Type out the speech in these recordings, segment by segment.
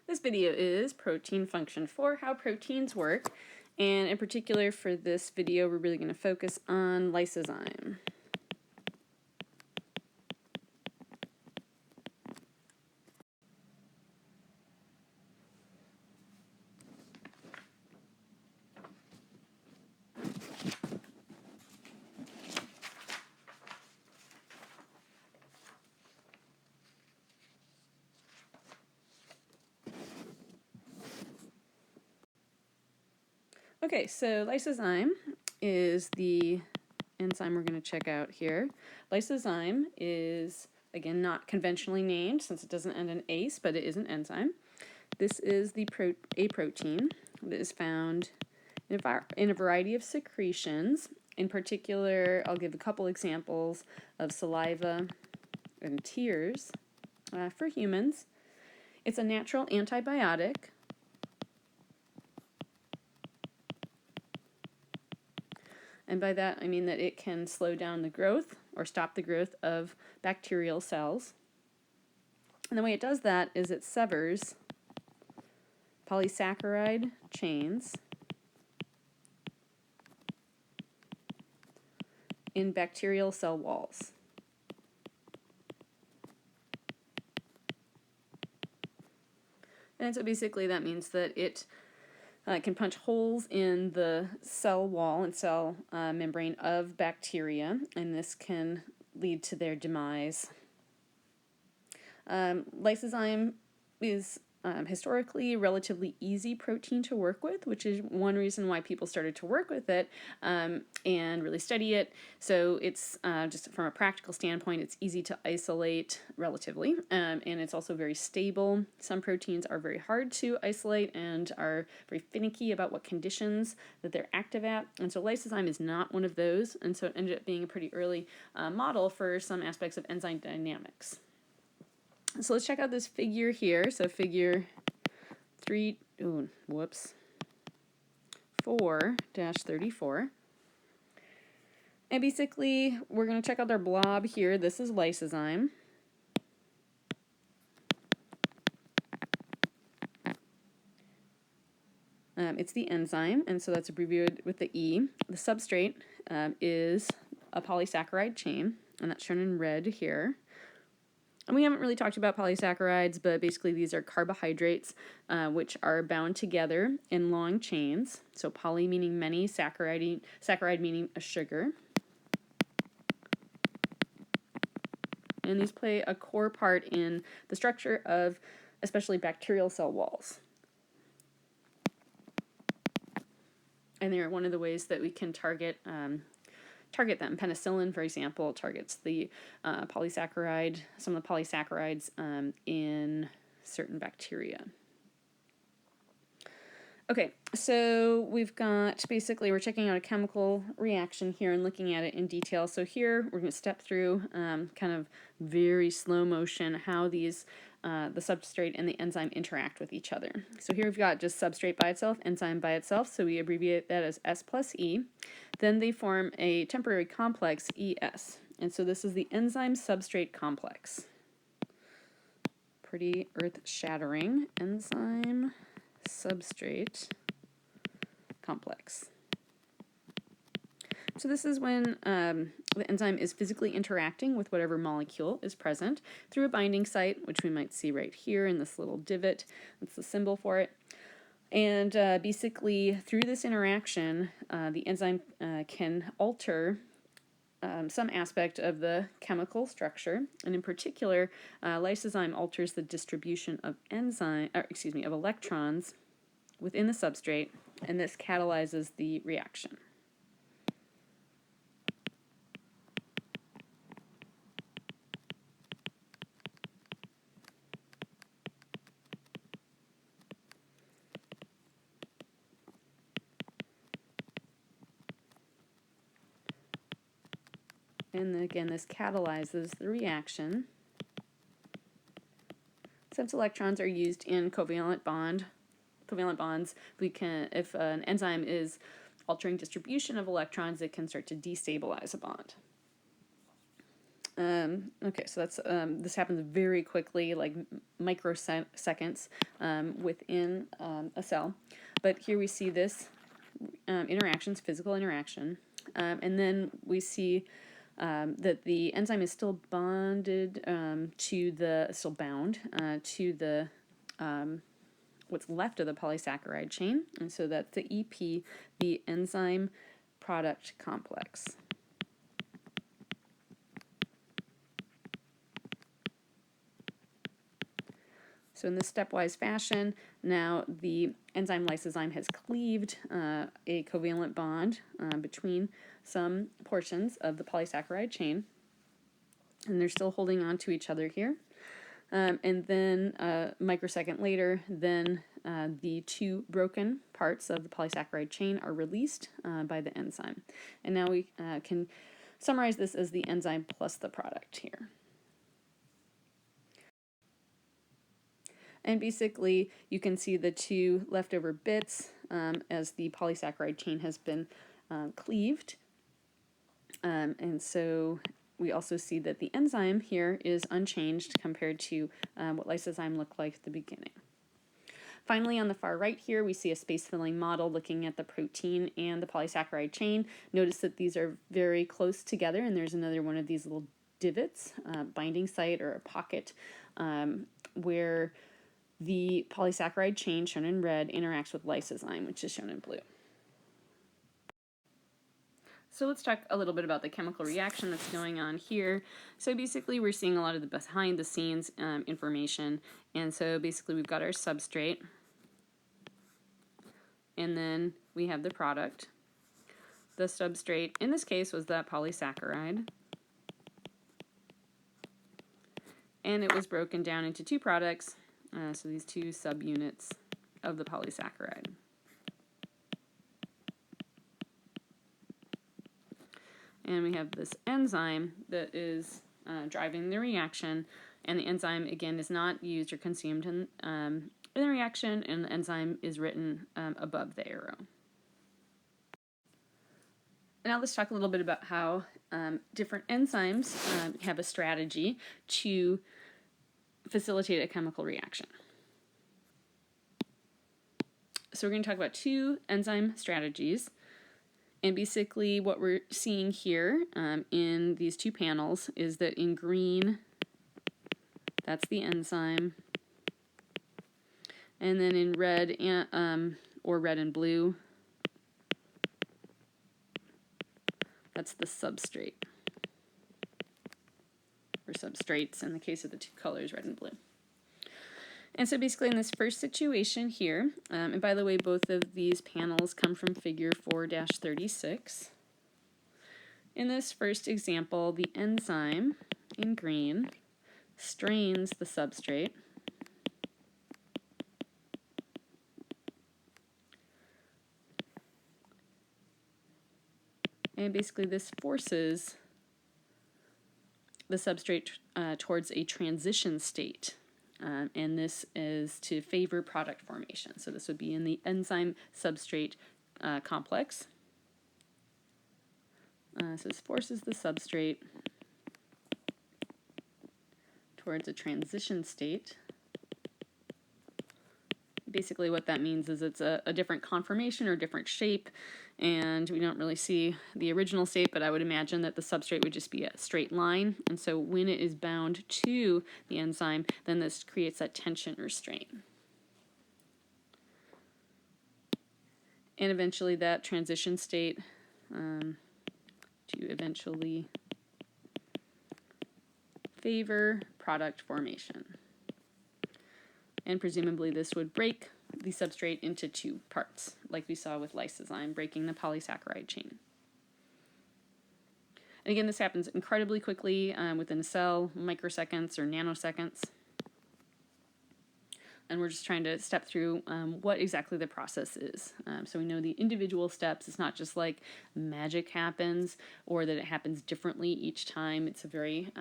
This video is protein function 4, how proteins work, and in particular for this video we're really going to focus on lysozyme. Okay, so lysozyme is the enzyme we're going to check out here. Lysozyme is, again, not conventionally named since it doesn't end in ase, but it is an enzyme. This is a protein that is found in a variety of secretions. In particular, I'll give a couple examples of saliva and tears for humans. It's a natural antibiotic. And by that, I mean that it can slow down the growth or stop the growth of bacterial cells. And the way it does that is it severs polysaccharide chains in bacterial cell walls. And so basically that means that it can punch holes in the cell wall and cell membrane of bacteria, and this can lead to their demise. Lysozyme is historically a relatively easy protein to work with, which is one reason why people started to work with it and really study it. So it's just from a practical standpoint, it's easy to isolate relatively, and it's also very stable. Some proteins are very hard to isolate and are very finicky about what conditions that they're active at, and so lysozyme is not one of those, and so it ended up being a pretty early model for some aspects of enzyme dynamics. So let's check out this figure here. So figure 4-34. And basically, we're going to check out our blob here. This is lysozyme. It's the enzyme, and so that's abbreviated with the E. The substrate is a polysaccharide chain, and that's shown in red here. And we haven't really talked about polysaccharides, but basically these are carbohydrates which are bound together in long chains. So poly meaning many, saccharide meaning a sugar. And these play a core part in the structure of especially bacterial cell walls. And they're one of the ways that we can target them. Penicillin, for example, targets the polysaccharide, some of the polysaccharides in certain bacteria. Okay, so we've got, basically we're checking out a chemical reaction here and looking at it in detail. So here we're going to step through kind of very slow motion how these the substrate and the enzyme interact with each other. So here we've got just substrate by itself, enzyme by itself, so we abbreviate that as S plus E. Then they form a temporary complex, ES. And so this is the enzyme substrate complex. Pretty earth-shattering enzyme substrate complex. So this is when the enzyme is physically interacting with whatever molecule is present through a binding site, which we might see right here in this little divot. That's the symbol for it. And basically, through this interaction, the enzyme can alter some aspect of the chemical structure, and in particular, lysozyme alters the distribution of of electrons within the substrate, and this catalyzes the reaction. And again, this catalyzes the reaction. Since electrons are used in covalent bonds, we can, if an enzyme is altering distribution of electrons, it can start to destabilize a bond. Okay, so that's this happens very quickly, like microseconds within a cell. But here we see this interactions, physical interaction, and then we see that the enzyme is still bonded still bound to the what's left of the polysaccharide chain, and so that's the EP, the enzyme product complex. So in this stepwise fashion, now the enzyme lysozyme has cleaved a covalent bond between some portions of the polysaccharide chain, and they're still holding on to each other here. And then a microsecond later, then the two broken parts of the polysaccharide chain are released by the enzyme. And now we can summarize this as the enzyme plus the product here. And basically, you can see the two leftover bits as the polysaccharide chain has been cleaved. And so we also see that the enzyme here is unchanged compared to what lysozyme looked like at the beginning. Finally, on the far right here, we see a space-filling model looking at the protein and the polysaccharide chain. Notice that these are very close together, and there's another one of these little divots, binding site or a pocket, where the polysaccharide chain, shown in red, interacts with lysozyme, which is shown in blue. So let's talk a little bit about the chemical reaction that's going on here. So basically we're seeing a lot of the behind the scenes information. And so basically we've got our substrate, and then we have the product. The substrate in this case was that polysaccharide. And it was broken down into two products, so these two subunits of the polysaccharide. And we have this enzyme that is driving the reaction, and the enzyme again is not used or consumed in the reaction, and the enzyme is written above the arrow. Now let's talk a little bit about how different enzymes have a strategy to facilitate a chemical reaction. So we're going to talk about two enzyme strategies. And basically what we're seeing here in these two panels is that in green, that's the enzyme. And then in red or red and blue, that's the substrate, or substrates in the case of the two colors, red and blue. And so basically in this first situation here, and by the way, both of these panels come from figure 4-36. In this first example, the enzyme in green strains the substrate. And basically this forces the substrate towards a transition state. And this is to favor product formation. So this would be in the enzyme substrate complex. So this forces the substrate towards a transition state. Basically what that means is it's a different conformation or different shape, and we don't really see the original state, but I would imagine that the substrate would just be a straight line, and so when it is bound to the enzyme, then this creates that tension or strain. And eventually that transition state to eventually favor product formation. And presumably this would break the substrate into two parts, like we saw with lysozyme, breaking the polysaccharide chain. And again, this happens incredibly quickly within a cell, microseconds or nanoseconds. And we're just trying to step through what exactly the process is. So we know the individual steps. It's not just like magic happens or that it happens differently each time. It's a very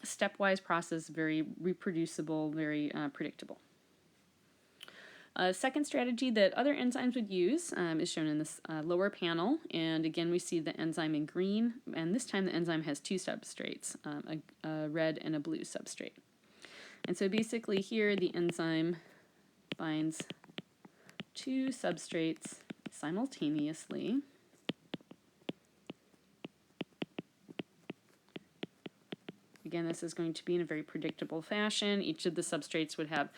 stepwise process, very reproducible, very predictable. A second strategy that other enzymes would use is shown in this lower panel, and again we see the enzyme in green, and this time the enzyme has two substrates, a red and a blue substrate. And so basically here the enzyme binds two substrates simultaneously. Again, this is going to be in a very predictable fashion. Each of the substrates would have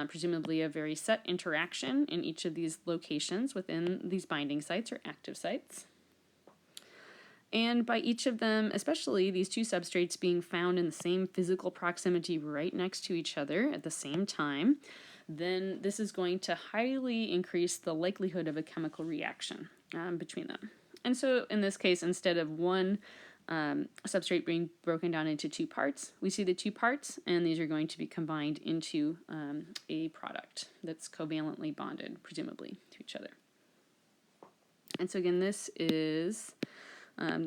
presumably a very set interaction in each of these locations within these binding sites or active sites. And by each of them, especially these two substrates being found in the same physical proximity right next to each other at the same time, then this is going to highly increase the likelihood of a chemical reaction between them. And so in this case, instead of one substrate being broken down into two parts, we see the two parts, and these are going to be combined into a product that's covalently bonded, presumably, to each other. And so again, this is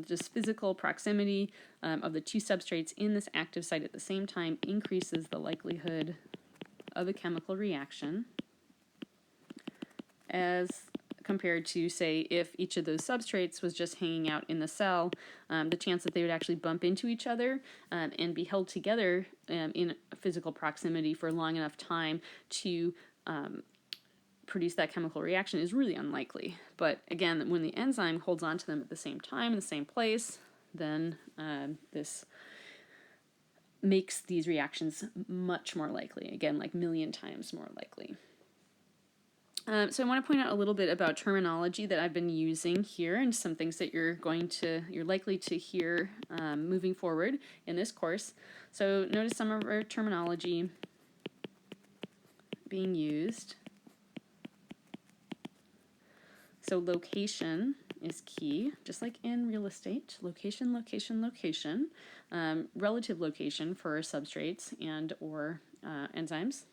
just physical proximity of the two substrates in this active site at the same time increases the likelihood of a chemical reaction as compared to, say, if each of those substrates was just hanging out in the cell, the chance that they would actually bump into each other and be held together in physical proximity for a long enough time to produce that chemical reaction is really unlikely. But again, when the enzyme holds on to them at the same time in the same place, then this makes these reactions much more likely. Again, like million times more likely. So I want to point out a little bit about terminology that I've been using here and some things that you're likely to hear moving forward in this course. So notice some of our terminology being used. So location is key, just like in real estate. Location, location, location. Relative location for substrates and or enzymes.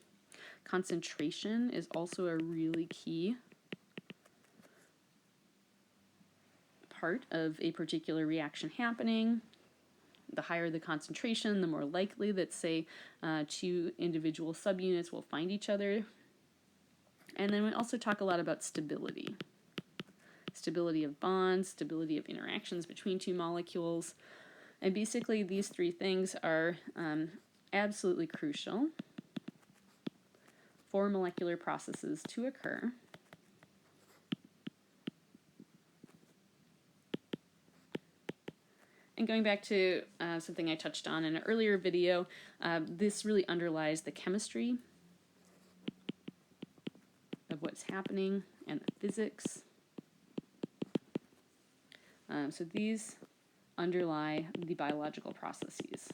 Concentration is also a really key part of a particular reaction happening. The higher the concentration, the more likely that, say, two individual subunits will find each other. And then we also talk a lot about stability. Stability of bonds, stability of interactions between two molecules. And basically these three things are absolutely crucial for molecular processes to occur. And going back to something I touched on in an earlier video, this really underlies the chemistry of what's happening and the physics. So these underlie the biological processes.